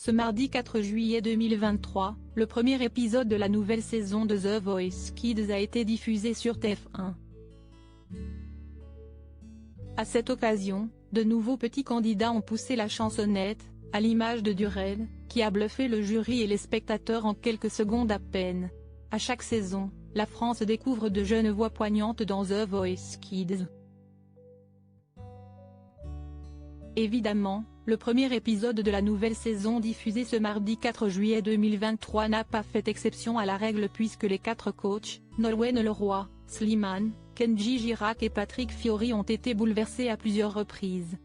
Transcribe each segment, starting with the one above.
Ce mardi 4 juillet 2023, le premier épisode de la nouvelle saison de The Voice Kids a été diffusé sur TF1. À cette occasion, de nouveaux petits candidats ont poussé la chansonnette, à l'image de Durrell, qui a bluffé le jury et les spectateurs en quelques secondes à peine. À chaque saison, la France découvre de jeunes voix poignantes dans The Voice Kids. Évidemment, le premier épisode de la nouvelle saison diffusé ce mardi 4 juillet 2023 n'a pas fait exception à la règle puisque les 4 coachs, Nolwenn Leroy, Slimane, Kenji Girac et Patrick Fiori ont été bouleversés à plusieurs reprises.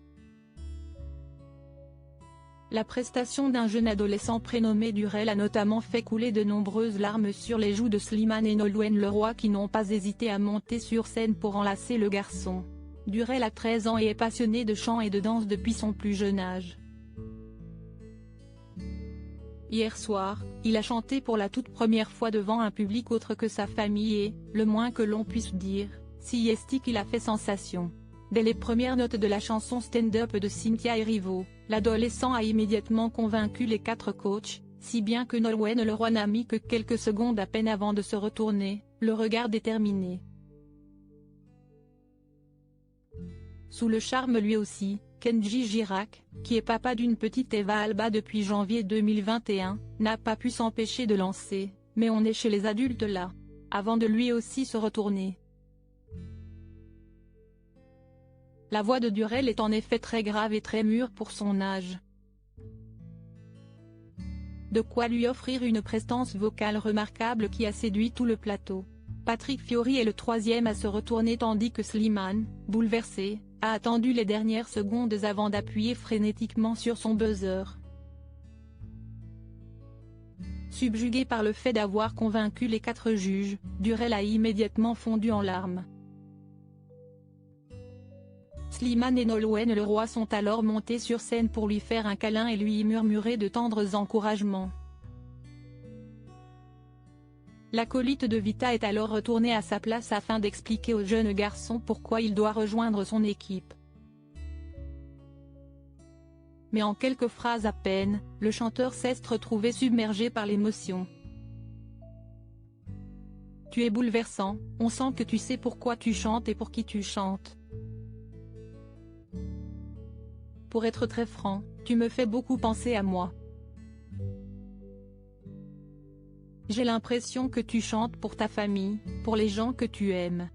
La prestation d'un jeune adolescent prénommé Durrell a notamment fait couler de nombreuses larmes sur les joues de Slimane et Nolwenn Leroy qui n'ont pas hésité à monter sur scène pour enlacer le garçon. Durrell a 13 ans et est passionné de chant et de danse depuis son plus jeune âge. Hier soir, il a chanté pour la toute première fois devant un public autre que sa famille et, le moins que l'on puisse dire, si estique il a fait sensation. Dès les premières notes de la chanson Stand Up de Cynthia Erivo, l'adolescent a immédiatement convaincu les 4 coachs, si bien que Nolwenn Leroy n'a mis que quelques secondes à peine avant de se retourner, le regard déterminé. Sous le charme lui aussi, Kenji Girac, qui est papa d'une petite Eva Alba depuis janvier 2021, n'a pas pu s'empêcher de lancer « Mais on est chez les adultes là », avant de lui aussi se retourner. La voix de Durrell est en effet très grave et très mûre pour son âge. De quoi lui offrir une prestance vocale remarquable qui a séduit tout le plateau. Patrick Fiori est le 3e à se retourner tandis que Slimane, bouleversé, a attendu les dernières secondes avant d'appuyer frénétiquement sur son buzzer. Subjugué par le fait d'avoir convaincu les 4 juges, Durrell a immédiatement fondu en larmes. Slimane et Nolwenn Leroy sont alors montés sur scène pour lui faire un câlin et lui murmurer de tendres encouragements. L'acolyte de Vita est alors retourné à sa place afin d'expliquer au jeune garçon pourquoi il doit rejoindre son équipe. Mais en quelques phrases à peine, le chanteur s'est retrouvé submergé par l'émotion. Tu es bouleversant, on sent que tu sais pourquoi tu chantes et pour qui tu chantes. Pour être très franc, tu me fais beaucoup penser à moi. J'ai l'impression que tu chantes pour ta famille, pour les gens que tu aimes.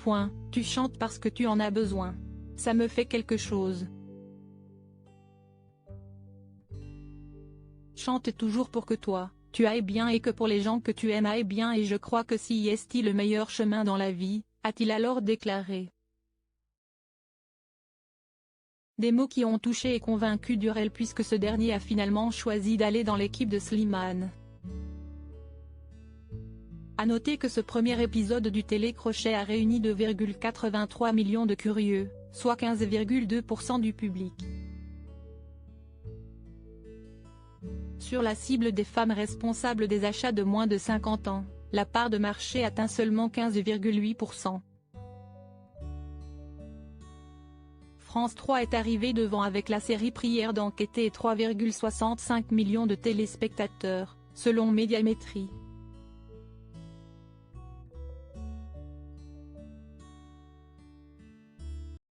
Point, tu chantes parce que tu en as besoin. Ça me fait quelque chose. Chante toujours pour que toi, tu ailles bien et que pour les gens que tu aimes aillent bien et je crois que si est le meilleur chemin dans la vie, a-t-il alors déclaré. Des mots qui ont touché et convaincu Durrell puisque ce dernier a finalement choisi d'aller dans l'équipe de Slimane. A noter que ce premier épisode du télécrochet a réuni 2,83 millions de curieux, soit 15,2% du public. Sur la cible des femmes responsables des achats de moins de 50 ans, la part de marché atteint seulement 15,8%. France 3 est arrivé devant avec la série Prière d'enquêter et 3,65 millions de téléspectateurs, selon Médiamétrie.